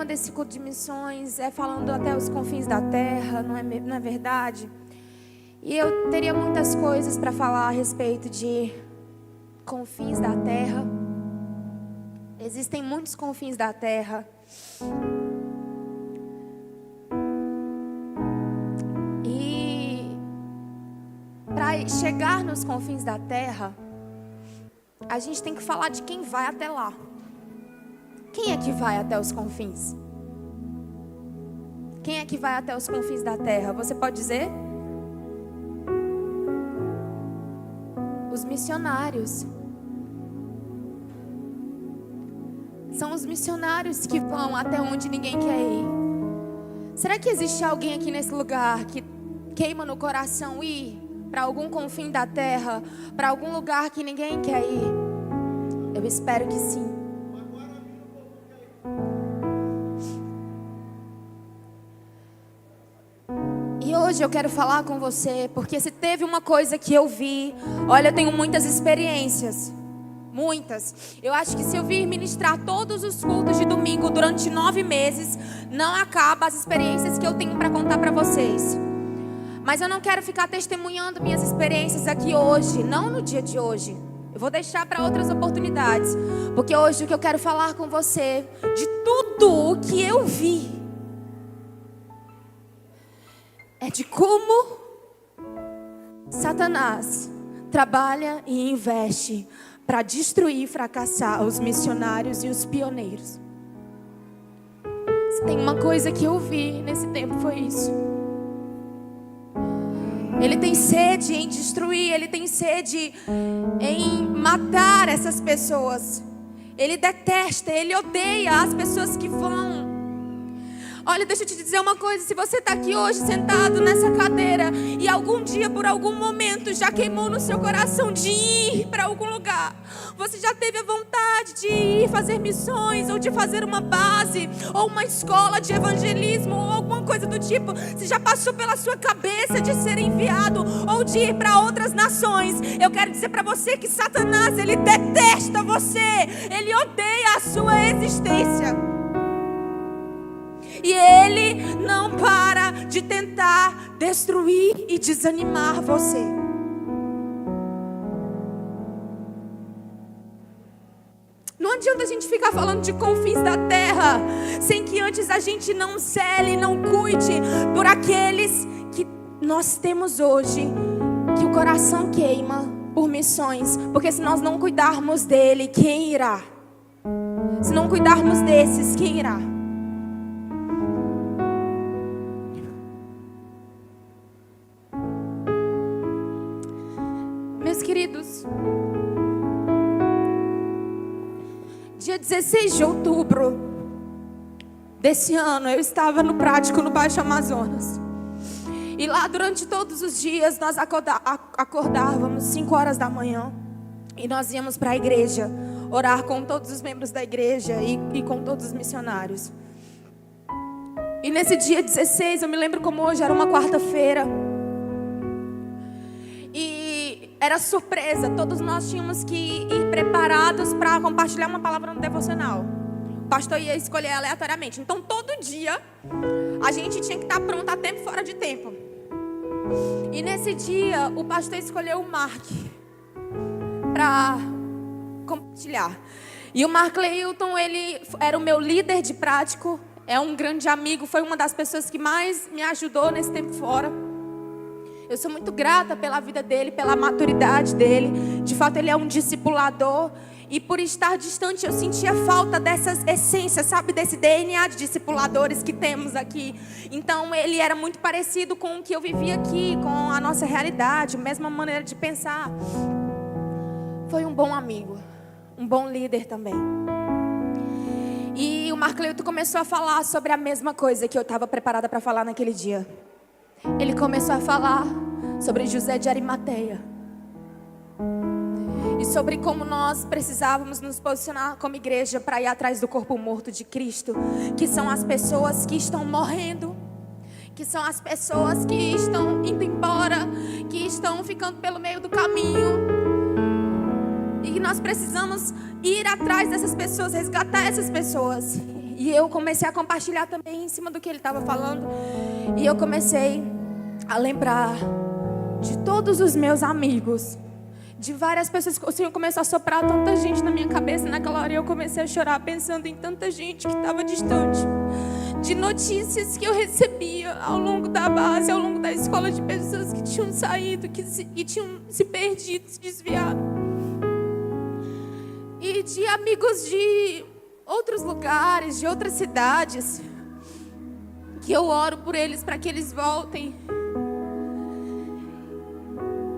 desse culto de missões é falando até os confins da terra, não é verdade? E eu teria muitas coisas para falar a respeito de confins da terra. Existem muitos confins da terra. E para chegar nos confins da terra, a gente tem que falar de quem vai até lá. Quem é que vai até os confins? Quem é que vai até os confins da terra? Você pode dizer? Os missionários. São os missionários que vão até onde ninguém quer ir. Será que existe alguém aqui nesse lugar que queima no coração ir para algum confim da terra, para algum lugar que ninguém quer ir? Eu espero que sim. E hoje eu quero falar com você, porque se teve uma coisa que eu vi, olha, eu tenho muitas experiências, muitas. Eu acho que se eu vir ministrar todos os cultos de domingo durante 9 meses, não acaba as experiências que eu tenho para contar para vocês. Mas eu não quero ficar testemunhando minhas experiências aqui hoje, não no dia de hoje. Eu vou deixar para outras oportunidades, porque hoje o que eu quero falar com você, de tudo o que eu vi, é de como Satanás trabalha e investe para destruir e fracassar os missionários e os pioneiros. Se tem uma coisa que eu vi nesse tempo, foi isso. Ele tem sede em destruir, ele tem sede em matar essas pessoas. Ele detesta, ele odeia as pessoas que vão. Olha, deixa eu te dizer uma coisa. Se você está aqui hoje sentado nessa cadeira e algum dia, por algum momento, já queimou no seu coração de ir para algum lugar, você já teve a vontade de ir fazer missões, ou de fazer uma base, ou uma escola de evangelismo, ou alguma coisa do tipo, se já passou pela sua cabeça de ser enviado ou de ir para outras nações, eu quero dizer para você que Satanás, ele detesta você, ele odeia a sua existência. E ele não para de tentar destruir e desanimar você. Não adianta a gente ficar falando de confins da terra sem que antes a gente não cele, não cuide por aqueles que nós temos hoje, que o coração queima por missões. Porque se nós não cuidarmos dele, quem irá? Se não cuidarmos desses, quem irá? Meus queridos, dia 16 de outubro desse ano, eu estava no Prático, no Baixo Amazonas. E lá, durante todos os dias, nós acordávamos 5 horas da manhã. E nós íamos para a igreja, orar com todos os membros da igreja e com todos os missionários. E nesse dia 16, eu me lembro como hoje, era uma quarta-feira. Era surpresa, todos nós tínhamos que ir preparados para compartilhar uma palavra no devocional. O pastor ia escolher aleatoriamente. Então todo dia a gente tinha que estar pronto a tempo e fora de tempo. E nesse dia o pastor escolheu o Mark para compartilhar. E o Mark Leilton, ele era o meu líder de prático, é um grande amigo, foi uma das pessoas que mais me ajudou nesse tempo fora. Eu sou muito grata pela vida dele, pela maturidade dele. De fato, ele é um discipulador. E por estar distante, eu sentia falta dessas essências, sabe? Desse DNA de discipuladores que temos aqui. Então, ele era muito parecido com o que eu vivia aqui, com a nossa realidade, a mesma maneira de pensar. Foi um bom amigo, um bom líder também. E o Mark Leilton começou a falar sobre a mesma coisa que eu estava preparada para falar naquele dia. Ele começou a falar sobre José de Arimateia e sobre como nós precisávamos nos posicionar como igreja para ir atrás do corpo morto de Cristo, que são as pessoas que estão morrendo, que são as pessoas que estão indo embora, que estão ficando pelo meio do caminho, e que nós precisamos ir atrás dessas pessoas, resgatar essas pessoas. E eu comecei a compartilhar também em cima do que ele estava falando. E eu comecei a lembrar de todos os meus amigos, de várias pessoas. O Senhor começou a soprar tanta gente na minha cabeça. Naquela hora eu comecei a chorar pensando em tanta gente que estava distante, de notícias que eu recebia ao longo da base, ao longo da escola, de pessoas que tinham saído, que tinham se perdido, se desviado. E de amigos de outros lugares, de outras cidades, que eu oro por eles para que eles voltem.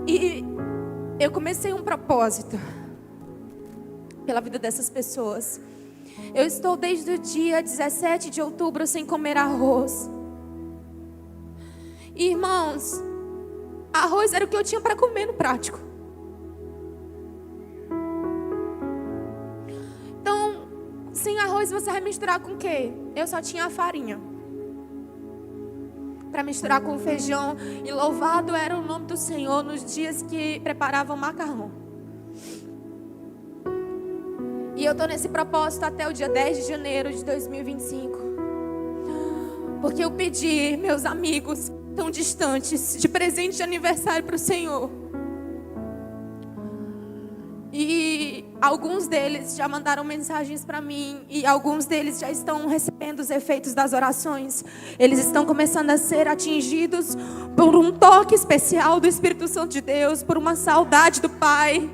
E eu comecei um propósito pela vida dessas pessoas. Eu estou desde o dia 17 de outubro sem comer arroz. E, irmãos, arroz era o que eu tinha para comer no prático. Então, sem arroz você vai misturar com o quê? Eu só tinha a farinha para misturar com feijão. E louvado era o nome do Senhor nos dias que preparavam macarrão. E eu estou nesse propósito até o dia 10 de janeiro de 2025. Porque eu pedi meus amigos tão distantes de presente de aniversário para o Senhor. E alguns deles já mandaram mensagens para mim. E alguns deles já estão recebendo os efeitos das orações. Eles estão começando a ser atingidos por um toque especial do Espírito Santo de Deus, por uma saudade do Pai.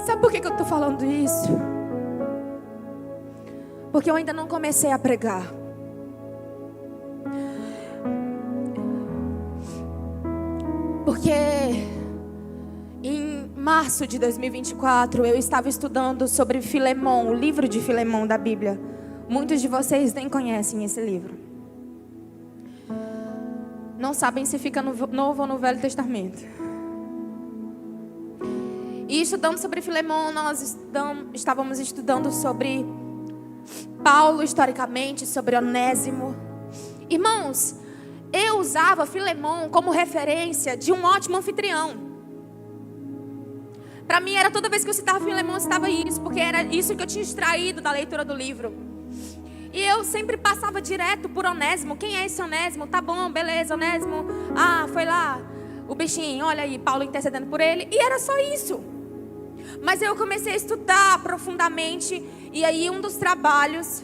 Sabe por que eu estou falando isso? Porque eu ainda não comecei a pregar. Porque em março de 2024 eu estava estudando sobre Filemão, o livro de Filemão da Bíblia. Muitos de vocês nem conhecem esse livro. Não sabem se fica no Novo ou no Velho Testamento. E estudando sobre Filemão, nós estávamos estudando sobre Paulo historicamente, sobre Onésimo. Irmãos, eu usava Filemão como referência de um ótimo anfitrião. Para mim era toda vez que eu citava Filemão, eu citava isso, porque era isso que eu tinha extraído da leitura do livro. E eu sempre passava direto por Onésimo. Quem é esse Onésimo? Tá bom, beleza, Onésimo. Ah, foi lá o bichinho, olha aí, Paulo intercedendo por ele. E era só isso. Mas eu comecei a estudar profundamente. E aí um dos trabalhos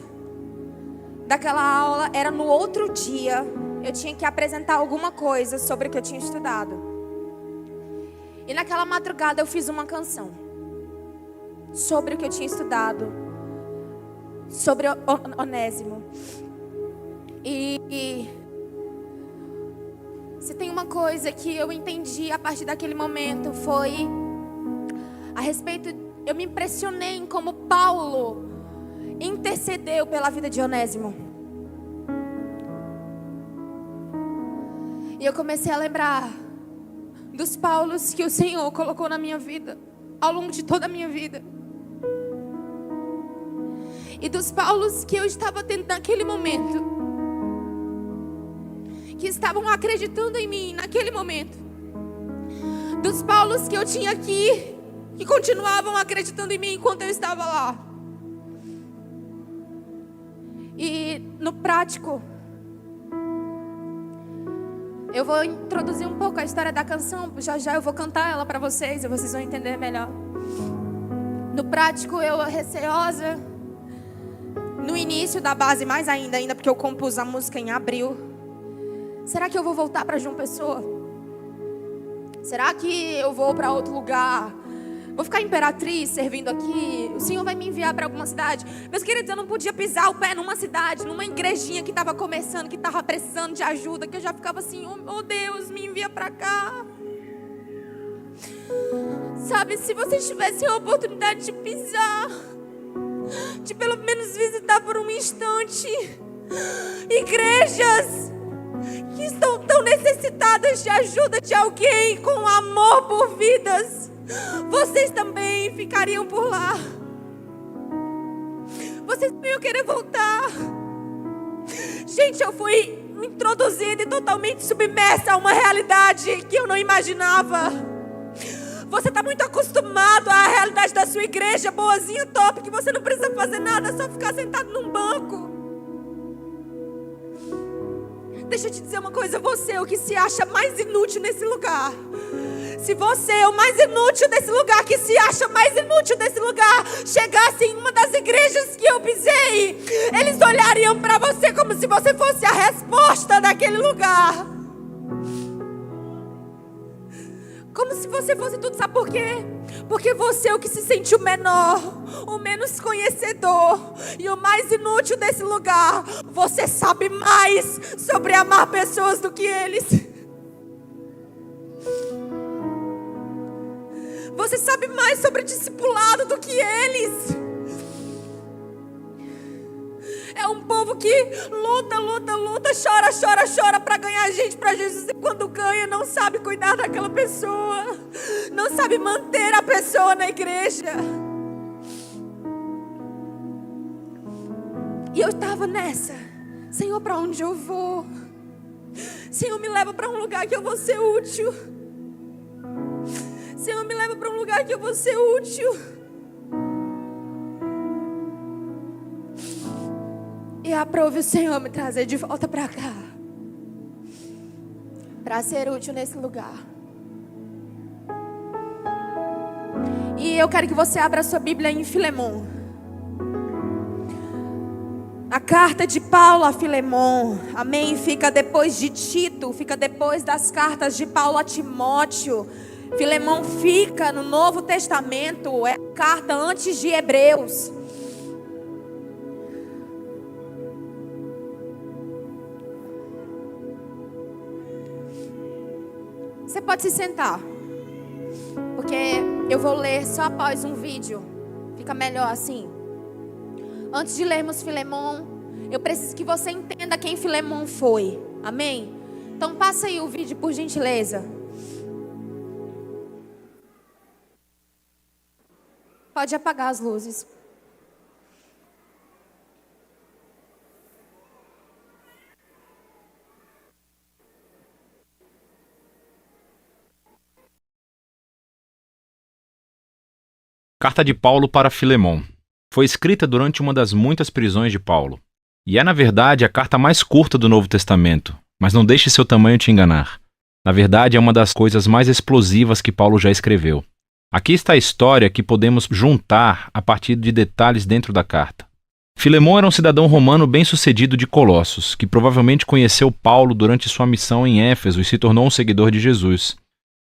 daquela aula era no outro dia. Eu tinha que apresentar alguma coisa sobre o que eu tinha estudado. E naquela madrugada eu fiz uma canção sobre o que eu tinha estudado, sobre Onésimo. E se tem uma coisa que eu entendi a partir daquele momento, foi a respeito, eu me impressionei em como Paulo intercedeu pela vida de Onésimo. E eu comecei a lembrar dos Paulos que o Senhor colocou na minha vida, ao longo de toda a minha vida. E dos Paulos que eu estava tendo naquele momento, que estavam acreditando em mim naquele momento. Dos Paulos que eu tinha aqui, que continuavam acreditando em mim enquanto eu estava lá. E no prático, eu vou introduzir um pouco a história da canção. Já já eu vou cantar ela para vocês e vocês vão entender melhor. No prático, eu receosa, no início da base, mais ainda porque eu compus a música em abril. Será que eu vou voltar para João Pessoa? Será que eu vou para outro lugar? Vou ficar Imperatriz servindo aqui? O Senhor vai me enviar para alguma cidade? Meus queridos, eu não podia pisar o pé numa cidade, numa igrejinha que estava começando, que estava precisando de ajuda, que eu já ficava assim, oh Deus, me envia para cá. Sabe, se vocês tivessem a oportunidade de pisar, de pelo menos visitar por um instante igrejas que estão tão necessitadas de ajuda de alguém com amor por vidas, vocês também ficariam por lá. Vocês também iam querer voltar. Gente, eu fui introduzida e totalmente submersa a uma realidade que eu não imaginava. Você está muito acostumado à realidade da sua sua igreja boazinha, top, que você não precisa fazer nada, é só ficar sentado num banco. Deixa eu te dizer uma coisa, você é o que se acha mais inútil nesse lugar. Se você é o mais inútil desse lugar, que se acha mais inútil desse lugar, chegasse em uma das igrejas que eu pisei, eles olhariam para você como se você fosse a resposta daquele lugar. Como se você fosse tudo, sabe por quê? Porque você é o que se sente o menor, o menos conhecedor e o mais inútil desse lugar. Você sabe mais sobre amar pessoas do que eles. Você sabe mais sobre discipulado do que eles. É um povo que luta, chora para ganhar gente para Jesus. E quando ganha, não sabe cuidar daquela pessoa. Não sabe manter a pessoa na igreja. E eu estava nessa. Senhor, para onde eu vou? Senhor, me leva para um lugar que eu vou ser útil. Senhor, me leva para um lugar que eu vou ser útil. E aprove o Senhor me trazer de volta para cá, para ser útil nesse lugar. E eu quero que você abra a sua Bíblia em Filemon. A carta de Paulo a Filemon, amém? Fica depois de Tito, fica depois das cartas de Paulo a Timóteo. Filemon fica no Novo Testamento, é a carta antes de Hebreus. Você pode se sentar, porque eu vou ler só após um vídeo, fica melhor assim. Antes de lermos Filemon, eu preciso que você entenda quem Filemon foi, amém? Então passa aí o vídeo, por gentileza. Pode apagar as luzes. Carta de Paulo para Filemon. Foi escrita durante uma das muitas prisões de Paulo. E é, na verdade, a carta mais curta do Novo Testamento. Mas não deixe seu tamanho te enganar. Na verdade, é uma das coisas mais explosivas que Paulo já escreveu. Aqui está a história que podemos juntar a partir de detalhes dentro da carta. Filemon era um cidadão romano bem-sucedido de Colossos, que provavelmente conheceu Paulo durante sua missão em Éfeso e se tornou um seguidor de Jesus.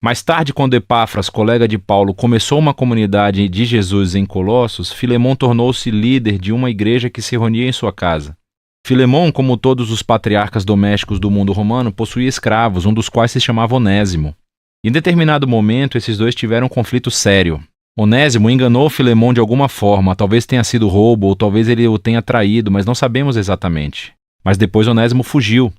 Mais tarde, quando Epáfras, colega de Paulo, começou uma comunidade de Jesus em Colossos, Filemon tornou-se líder de uma igreja que se reunia em sua casa. Filemon, como todos os patriarcas domésticos do mundo romano, possuía escravos, um dos quais se chamava Onésimo. Em determinado momento, esses dois tiveram um conflito sério. Onésimo enganou Filemon de alguma forma, talvez tenha sido roubo ou talvez ele o tenha traído, mas não sabemos exatamente. Mas depois Onésimo fugiu.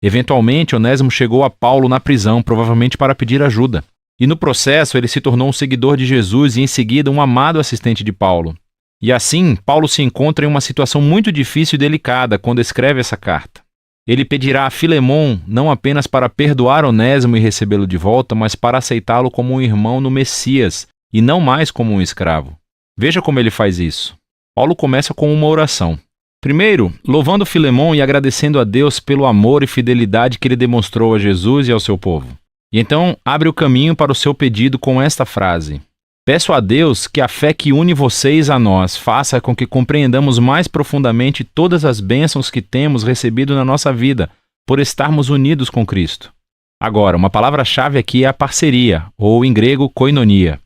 Eventualmente, Onésimo chegou a Paulo na prisão, provavelmente para pedir ajuda. E no processo, ele se tornou um seguidor de Jesus e em seguida um amado assistente de Paulo. E assim, Paulo se encontra em uma situação muito difícil e delicada quando escreve essa carta. Ele pedirá a Filemon não apenas para perdoar Onésimo e recebê-lo de volta, mas para aceitá-lo como um irmão no Messias e não mais como um escravo. Veja como ele faz isso. Paulo começa com uma oração. Primeiro, louvando Filemon e agradecendo a Deus pelo amor e fidelidade que ele demonstrou a Jesus e ao seu povo. E então abre o caminho para o seu pedido com esta frase: peço a Deus que a fé que une vocês a nós faça com que compreendamos mais profundamente todas as bênçãos que temos recebido na nossa vida, por estarmos unidos com Cristo. Agora, uma palavra-chave aqui é a parceria, ou em grego, koinonia.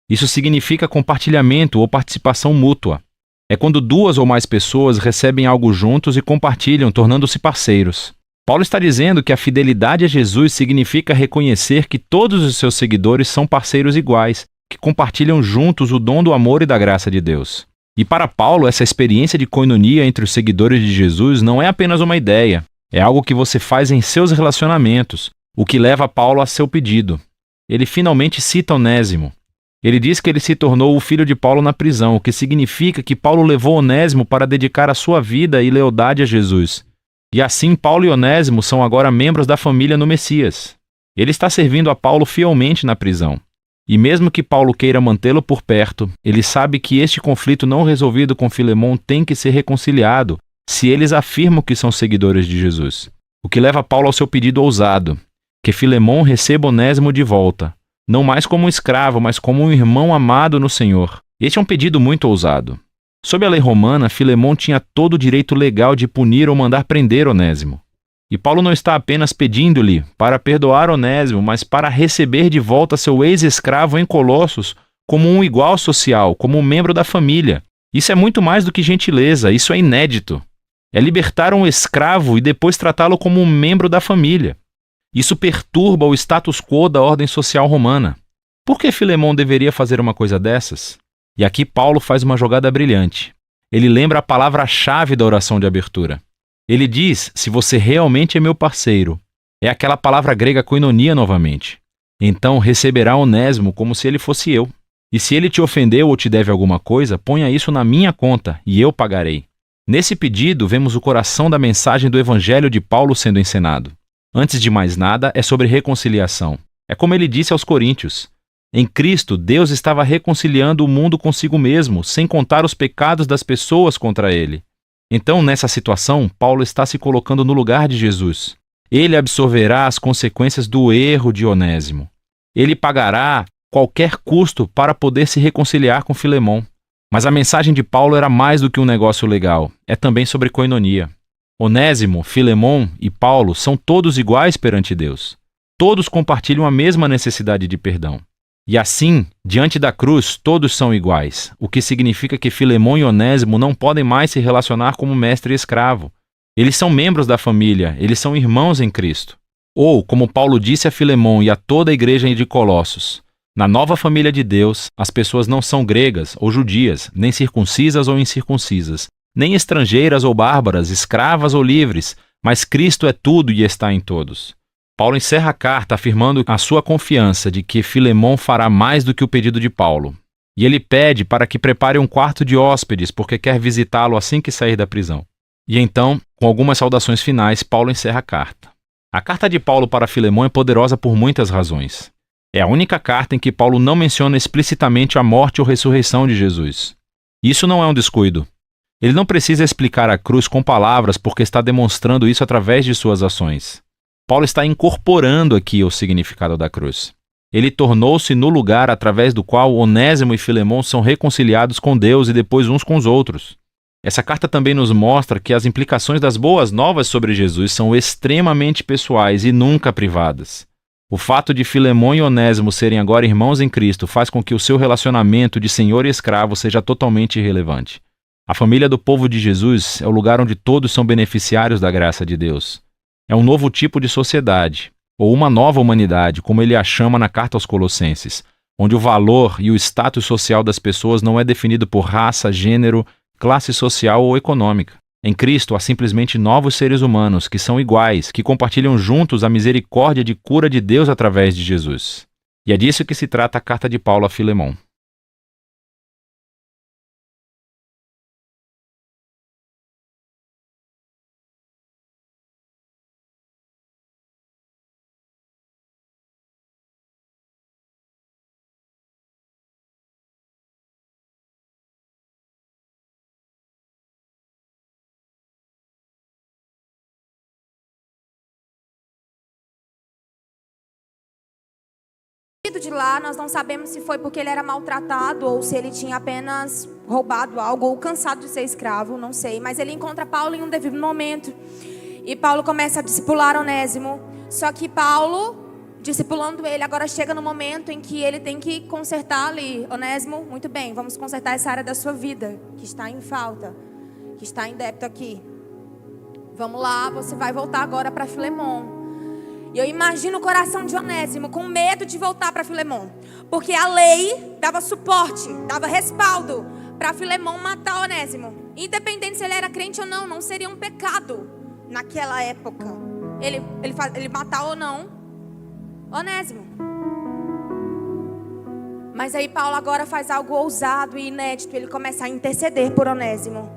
Isso significa compartilhamento ou participação mútua. É quando duas ou mais pessoas recebem algo juntos e compartilham, tornando-se parceiros. Paulo está dizendo que a fidelidade a Jesus significa reconhecer que todos os seus seguidores são parceiros iguais, que compartilham juntos o dom do amor e da graça de Deus. E para Paulo, essa experiência de koinonia entre os seguidores de Jesus não é apenas uma ideia, é algo que você faz em seus relacionamentos, o que leva Paulo a seu pedido. Ele finalmente cita Onésimo. Ele diz que ele se tornou o filho de Paulo na prisão, o que significa que Paulo levou Onésimo para dedicar a sua vida e lealdade a Jesus. E assim, Paulo e Onésimo são agora membros da família no Messias. Ele está servindo a Paulo fielmente na prisão. E mesmo que Paulo queira mantê-lo por perto, ele sabe que este conflito não resolvido com Filemon tem que ser reconciliado se eles afirmam que são seguidores de Jesus. O que leva Paulo ao seu pedido ousado, que Filemon receba Onésimo de volta, não mais como um escravo, mas como um irmão amado no Senhor. Este é um pedido muito ousado. Sob a lei romana, Filemon tinha todo o direito legal de punir ou mandar prender Onésimo. E Paulo não está apenas pedindo-lhe para perdoar Onésimo, mas para receber de volta seu ex-escravo em Colossos como um igual social, como um membro da família. Isso é muito mais do que gentileza, isso é inédito. É libertar um escravo e depois tratá-lo como um membro da família. Isso perturba o status quo da ordem social romana. Por que Filemon deveria fazer uma coisa dessas? E aqui Paulo faz uma jogada brilhante. Ele lembra a palavra-chave da oração de abertura. Ele diz, se você realmente é meu parceiro, é aquela palavra grega koinonia novamente. Então receberá Onésimo como se ele fosse eu. E se ele te ofendeu ou te deve alguma coisa, ponha isso na minha conta e eu pagarei. Nesse pedido, vemos o coração da mensagem do Evangelho de Paulo sendo encenado. Antes de mais nada, é sobre reconciliação. É como ele disse aos Coríntios. Em Cristo, Deus estava reconciliando o mundo consigo mesmo, sem contar os pecados das pessoas contra ele. Então, nessa situação, Paulo está se colocando no lugar de Jesus. Ele absorverá as consequências do erro de Onésimo. Ele pagará qualquer custo para poder se reconciliar com Filemon. Mas a mensagem de Paulo era mais do que um negócio legal. É também sobre koinonia. Onésimo, Filemon e Paulo são todos iguais perante Deus. Todos compartilham a mesma necessidade de perdão. E assim, diante da cruz, todos são iguais, o que significa que Filemon e Onésimo não podem mais se relacionar como mestre e escravo. Eles são membros da família, eles são irmãos em Cristo. Ou, como Paulo disse a Filemon e a toda a igreja de Colossos, na nova família de Deus, as pessoas não são gregas ou judias, nem circuncisas ou incircuncisas, nem estrangeiras ou bárbaras, escravas ou livres, mas Cristo é tudo e está em todos. Paulo encerra a carta afirmando a sua confiança de que Filemon fará mais do que o pedido de Paulo. E ele pede para que prepare um quarto de hóspedes porque quer visitá-lo assim que sair da prisão. E então, com algumas saudações finais, Paulo encerra a carta. A carta de Paulo para Filemon é poderosa por muitas razões. É a única carta em que Paulo não menciona explicitamente a morte ou ressurreição de Jesus. Isso não é um descuido. Ele não precisa explicar a cruz com palavras porque está demonstrando isso através de suas ações. Paulo está incorporando aqui o significado da cruz. Ele tornou-se no lugar através do qual Onésimo e Filemon são reconciliados com Deus e depois uns com os outros. Essa carta também nos mostra que as implicações das boas novas sobre Jesus são extremamente pessoais e nunca privadas. O fato de Filemon e Onésimo serem agora irmãos em Cristo faz com que o seu relacionamento de senhor e escravo seja totalmente irrelevante. A família do povo de Jesus é o lugar onde todos são beneficiários da graça de Deus. É um novo tipo de sociedade, ou uma nova humanidade, como ele a chama na carta aos Colossenses, onde o valor e o status social das pessoas não é definido por raça, gênero, classe social ou econômica. Em Cristo há simplesmente novos seres humanos que são iguais, que compartilham juntos a misericórdia de cura de Deus através de Jesus. E é disso que se trata a carta de Paulo a Filemon. De lá, nós não sabemos se foi porque ele era maltratado ou se ele tinha apenas roubado algo ou cansado de ser escravo, não sei. Mas ele encontra Paulo em um devido momento e Paulo começa a discipular Onésimo. Só que Paulo, discipulando ele, agora chega no momento em que ele tem que consertar ali. Onésimo, muito bem, vamos consertar essa área da sua vida que está em falta, que está em débito aqui. Vamos lá, você vai voltar agora para Filemon. E eu imagino o coração de Onésimo com medo de voltar para Filemon, porque a lei dava suporte, dava respaldo para Filemon matar Onésimo. Independente se ele era crente ou não, não seria um pecado naquela época ele matar ou não Onésimo. Mas aí Paulo agora faz algo ousado e inédito. Ele começa a interceder por Onésimo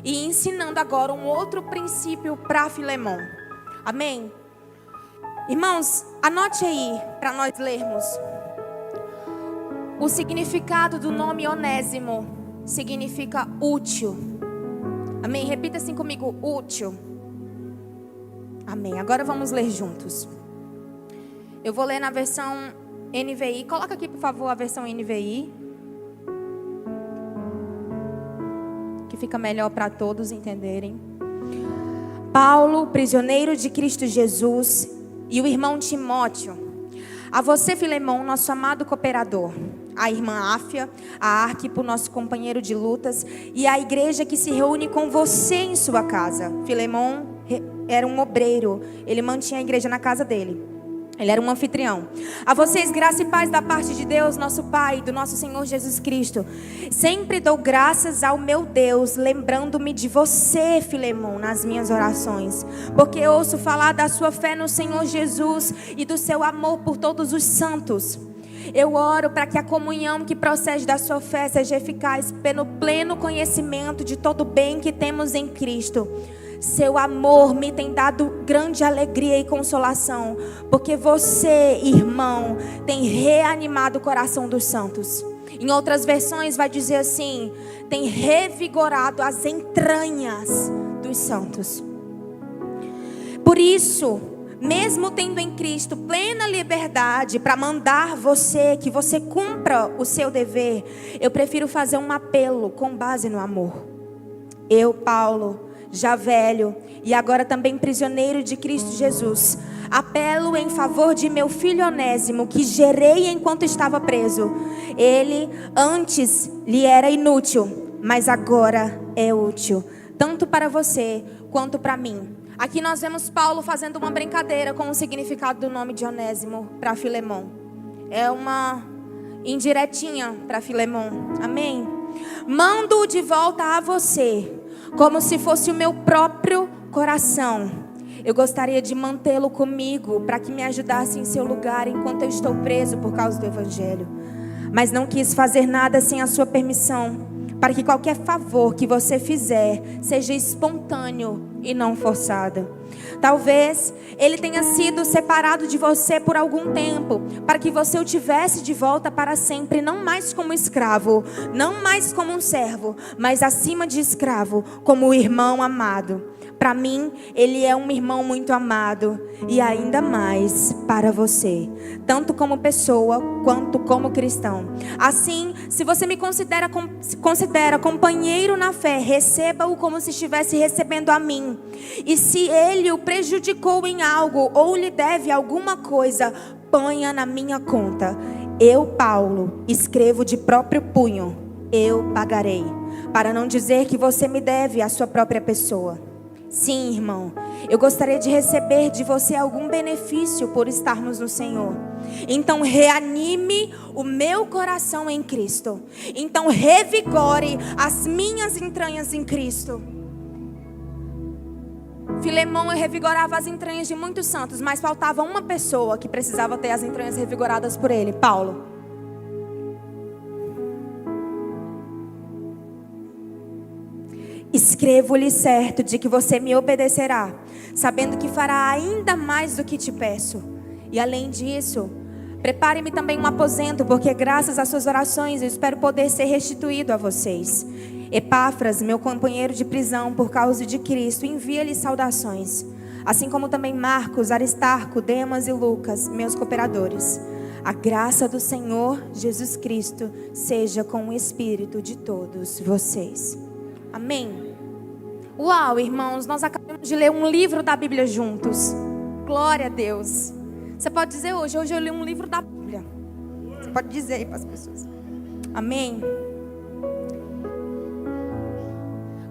e ensinando agora um outro princípio para Filemon. Amém? Irmãos, anote aí para nós lermos. O significado do nome Onésimo significa útil. Amém? Repita assim comigo, útil. Amém. Agora vamos ler juntos. Eu vou ler na versão NVI. Coloca aqui, por favor, a versão NVI. Que fica melhor para todos entenderem. Paulo, prisioneiro de Cristo Jesus, e o irmão Timóteo. A você, Filemão, nosso amado cooperador. A irmã Áfia, a Arquipo, nosso companheiro de lutas, e a igreja que se reúne com você em sua casa. Filemão era um obreiro, ele mantinha a igreja na casa dele. Ele era um anfitrião. A vocês, graça e paz da parte de Deus, nosso Pai, do nosso Senhor Jesus Cristo. Sempre dou graças ao meu Deus, lembrando-me de você, Filemão, nas minhas orações. Porque ouço falar da sua fé no Senhor Jesus e do seu amor por todos os santos. Eu oro para que a comunhão que procede da sua fé seja eficaz pelo pleno conhecimento de todo o bem que temos em Cristo. Seu amor me tem dado grande alegria e consolação, porque você, irmão, tem reanimado o coração dos santos. Em outras versões vai dizer assim: tem revigorado as entranhas dos santos. Por isso, mesmo tendo em Cristo plena liberdade para mandar você, que você cumpra o seu dever, eu prefiro fazer um apelo com base no amor. Eu, Paulo, já velho e agora também prisioneiro de Cristo Jesus, apelo em favor de meu filho Onésimo, que gerei enquanto estava preso. Ele antes lhe era inútil, mas agora é útil, tanto para você quanto para mim. Aqui nós vemos Paulo fazendo uma brincadeira com o significado do nome de Onésimo para Filemão. É uma indiretinha para Filemão. Amém? Mando-o de volta a você, como se fosse o meu próprio coração. Eu gostaria de mantê-lo comigo para que me ajudasse em seu lugar enquanto eu estou preso por causa do Evangelho. Mas não quis fazer nada sem a sua permissão, para que qualquer favor que você fizer seja espontâneo e não forçado. Talvez ele tenha sido separado de você por algum tempo, para que você o tivesse de volta para sempre, não mais como escravo, não mais como um servo, mas acima de escravo, como o irmão amado. Para mim, ele é um irmão muito amado, e ainda mais para você, tanto como pessoa quanto como cristão. Assim, se você me considera companheiro na fé, receba-o como se estivesse recebendo a mim. E se ele o prejudicou em algo ou lhe deve alguma coisa, ponha na minha conta. Eu, Paulo, escrevo de próprio punho, eu pagarei, para não dizer que você me deve a sua própria pessoa. Sim, irmão, eu gostaria de receber de você algum benefício por estarmos no Senhor. Então reanime o meu coração em Cristo. Então revigore as minhas entranhas em Cristo. Filemão revigorava as entranhas de muitos santos, mas faltava uma pessoa que precisava ter as entranhas revigoradas por ele: Paulo. Escrevo-lhe certo de que você me obedecerá, sabendo que fará ainda mais do que te peço. E além disso, prepare-me também um aposento, porque graças às suas orações eu espero poder ser restituído a vocês. Epáfras, meu companheiro de prisão por causa de Cristo, envia-lhe saudações. Assim como também Marcos, Aristarco, Demas e Lucas, meus cooperadores. A graça do Senhor Jesus Cristo seja com o espírito de todos vocês. Amém? Uau, irmãos, nós acabamos de ler um livro da Bíblia juntos. Glória a Deus. Você pode dizer hoje eu li um livro da Bíblia. Você pode dizer aí para as pessoas. Amém?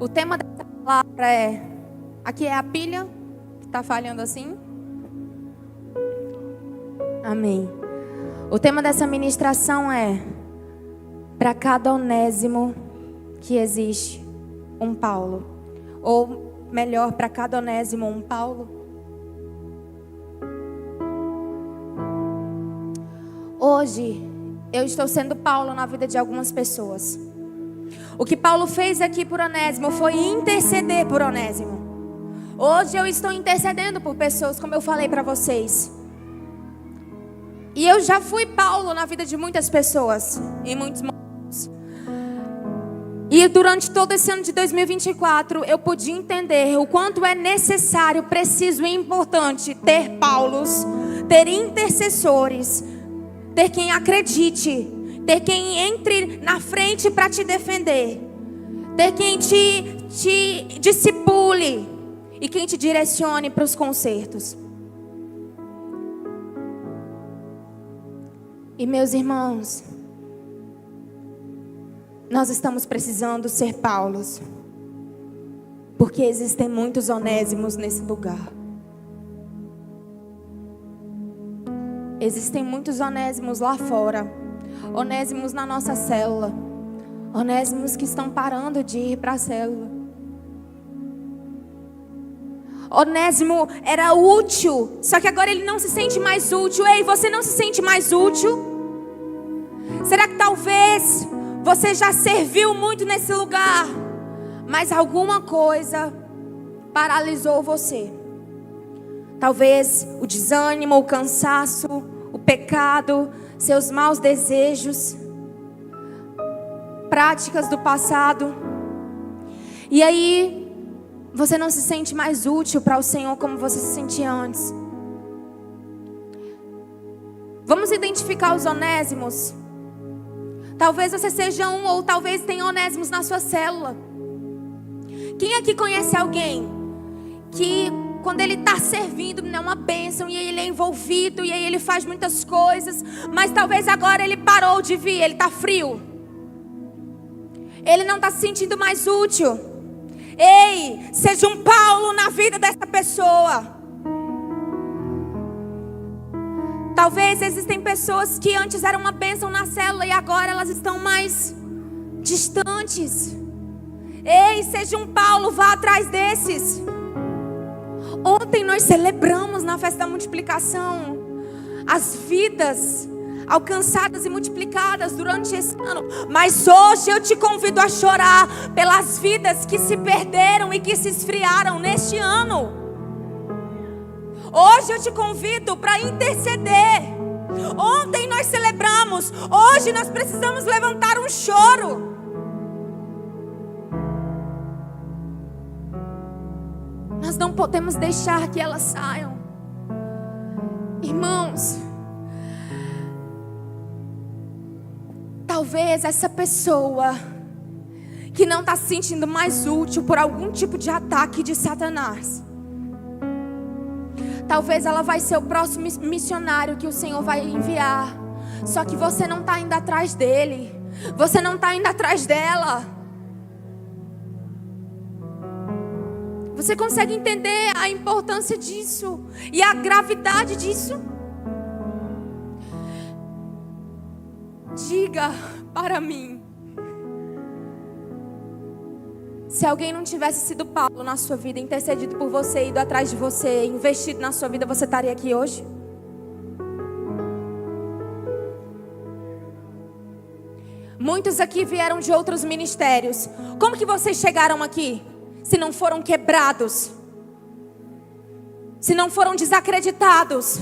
O tema dessa palavra é... Aqui é a pilha que está falhando assim. Amém. O tema dessa ministração é: para cada Onésimo que existe, um Paulo. Ou melhor, para cada Onésimo, um Paulo. Hoje, eu estou sendo Paulo na vida de algumas pessoas. O que Paulo fez aqui por Onésimo foi interceder por Onésimo. Hoje eu estou intercedendo por pessoas, como eu falei para vocês. E eu já fui Paulo na vida de muitas pessoas, em muitos momentos. E durante todo esse ano de 2024, eu pude entender o quanto é necessário, preciso e importante ter Paulos, ter intercessores, ter quem acredite, ter quem entre na frente para te defender, ter quem te discipule e quem te direcione para os concertos. E meus irmãos, nós estamos precisando ser Paulos, porque existem muitos Onésimos nesse lugar. Existem muitos Onésimos lá fora, Onésimos na nossa célula, Onésimos que estão parando de ir para a célula. Onésimo era útil, só que agora ele não se sente mais útil. Ei, você não se sente mais útil? Será que talvez você já serviu muito nesse lugar, mas alguma coisa paralisou você? Talvez o desânimo, o cansaço, o pecado, seus maus desejos, práticas do passado. E aí você não se sente mais útil para o Senhor como você se sentia antes. Vamos identificar os Onésimos. Talvez você seja um, ou talvez tenha Onésimos na sua célula. Quem aqui conhece alguém que quando ele está servindo é uma bênção, e aí ele é envolvido, e aí ele faz muitas coisas, mas talvez agora ele parou de vir, ele está frio, ele não está se sentindo mais útil? Ei, seja um Paulo na vida dessa pessoa. Talvez existem pessoas que antes eram uma bênção na célula e agora elas estão mais distantes. Ei, seja um Paulo, vá atrás desses. Ontem nós celebramos na festa da multiplicação as vidas alcançadas e multiplicadas durante esse ano. Mas hoje eu te convido a chorar pelas vidas que se perderam e que se esfriaram neste ano. Hoje eu te convido para interceder. Ontem nós celebramos, hoje nós precisamos levantar um choro. Nós não podemos deixar que elas saiam. Irmãos, talvez essa pessoa que não está se sentindo mais útil por algum tipo de ataque de Satanás, talvez ela vai ser o próximo missionário que o Senhor vai enviar. Só que você não está indo atrás dele, você não está indo atrás dela. Você consegue entender a importância disso e a gravidade disso? Diga para mim, se alguém não tivesse sido Paulo na sua vida, intercedido por você, ido atrás de você, investido na sua vida, você estaria aqui hoje? Muitos aqui vieram de outros ministérios. Como que vocês chegaram aqui? Se não foram quebrados, se não foram desacreditados,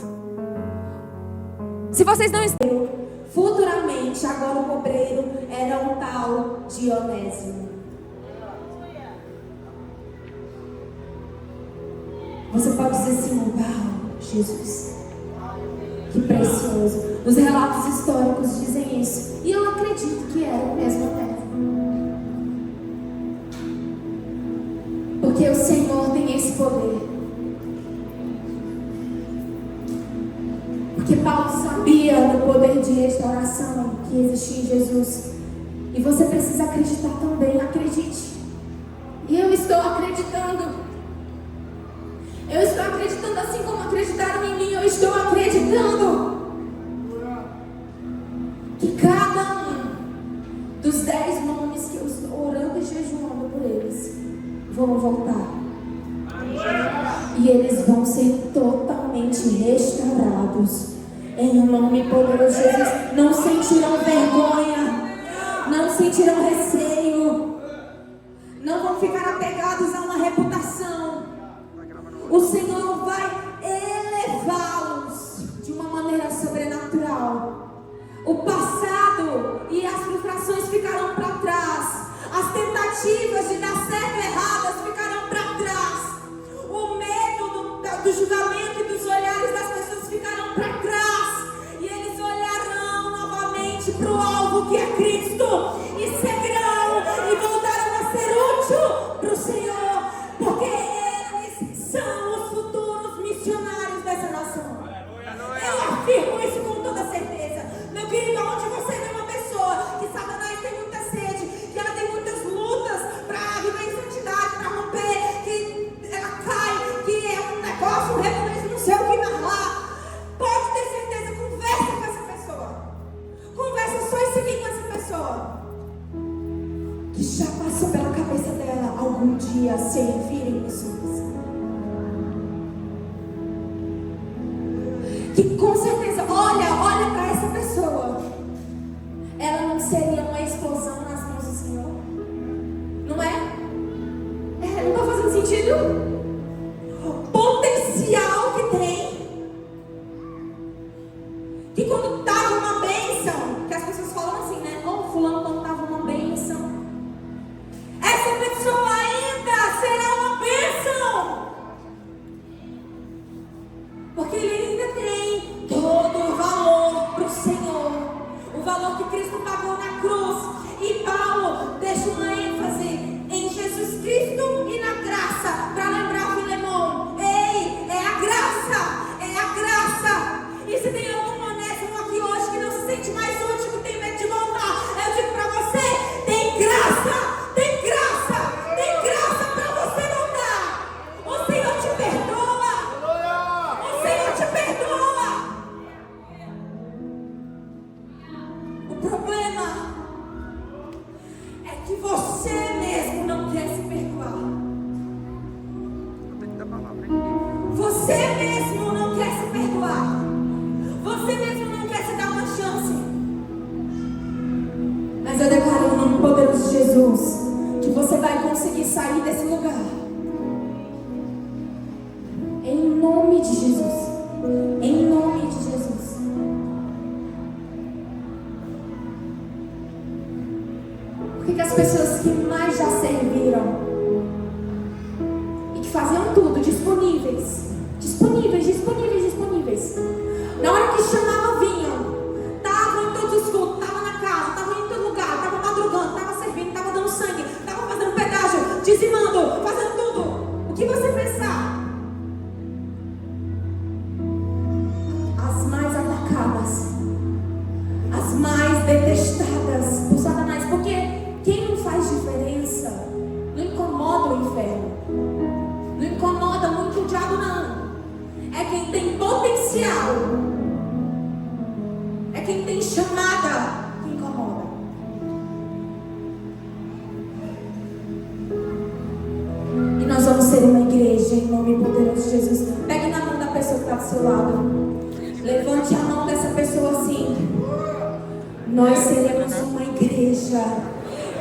se vocês não estão... Futuramente, agora o obreiro era um tal de Onésimo. Você pode dizer assim: uau, Jesus, que precioso. Os relatos históricos dizem isso, e eu acredito que era o mesmo Onésimo, porque o Senhor tem esse poder. Porque Paulo sabia do poder de restauração que existia em Jesus. E você precisa acreditar também, acredite. E eu estou acreditando. Eu estou acreditando assim como acreditaram em mim. Eu estou acreditando que cada um dos 10 nomes que eu estou orando e jejuando por eles vão voltar. E eles vão ser totalmente restaurados. Em um nome poderoso de Jesus. Não sentirão vergonha, não sentirão receio, não vão ficar apegados a uma reputação. O Senhor vai elevá-los de uma maneira sobrenatural. tentativas de dar certo e erradas ficarão para trás. O medo do julgamento e dos olhares das pessoas ficarão para trás. E eles olharão novamente para o alvo que é Cristo. E seguirão e voltarão a ser útil para o Senhor. Porque eles são os futuros missionários dessa nação. Eu afirmo isso com toda certeza. Meu querido, onde você vê uma pessoa que Satanás tem muita sede, que ela tem muitas lutas para viver em santidade, para romper, que ela cai, que é um negócio, um rebuliço, não sei o que narrar, pode ter certeza, conversa com essa pessoa. Conversa só e seguir com essa pessoa. Que já passou pela cabeça dela algum dia servir em pessoas. Que com certeza, olha para essa pessoa. Ela não seria uma explosão nas mãos do Senhor? Não é? Não está fazendo sentido? O potencial que tem. Que quando estava uma bênção, que as pessoas falam assim, né? Fulano quando estava uma bênção, essa pessoa ainda será uma bênção. Porque ele ainda tem todo o valor para o Senhor. O valor que Cristo pagou na cruz. E Paulo deixa uma ênfase em Jesus Cristo e na graça. Para lembrar o Filemão. Ei, é a graça. É a graça. E se tem algum onésimo aqui hoje que não se sente mais útil, que tem medo de voltar, eu digo para você, tem graça. Tem graça. Tem graça para você voltar. O Senhor te perdoa. O Senhor te perdoa. O problema é que você mesmo não quer se perdoar. Você mesmo não quer se perdoar. Você mesmo não quer se dar uma chance. Mas eu declaro no nome poderoso de Jesus que você vai conseguir sair desse lugar. Em nome de Jesus. Em nome de Jesus. Porque as pessoas que mais já serviram e que faziam tudo, disponíveis. Na hora que chamava, vinham. Estavam em todos os cultos, estavam na casa, estavam em todo lugar, estavam madrugando, estavam servindo, estavam dando sangue, estavam fazendo pedágio, dizimando, fazendo tudo. O que você pensar? As mais atacadas, as mais detestadas por Satanás, porque quem não faz diferença não incomoda o inferno, não incomoda muito o diabo, não. É quem tem potencial, é quem tem chamada que incomoda. E nós vamos ser uma igreja em nome poderoso de Jesus. Pegue na mão da pessoa que está do seu lado. Levante a mão dessa pessoa assim. Nós seremos uma igreja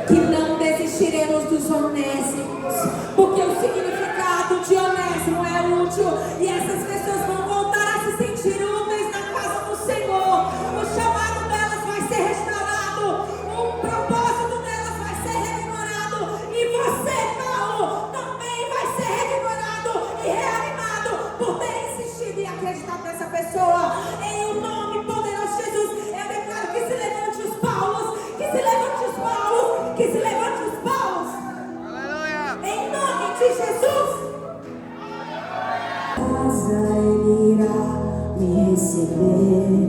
que não desistiremos dos onésimos, porque o significado de onésimo é útil, e essas pessoas vão voltar a se sentir úteis na casa do Senhor. O chamado delas vai ser restaurado, o propósito delas vai ser revigorado, e você, Paulo, também vai ser revigorado e reanimado por ter insistido e acreditado nessa pessoa. Em o nome poderoso de Jesus, eu declaro que se levante os Paulos, que se levante os Paulos, que se levante os Paulos. Aleluia. Em nome de Jesus. Casa ele irá me receber.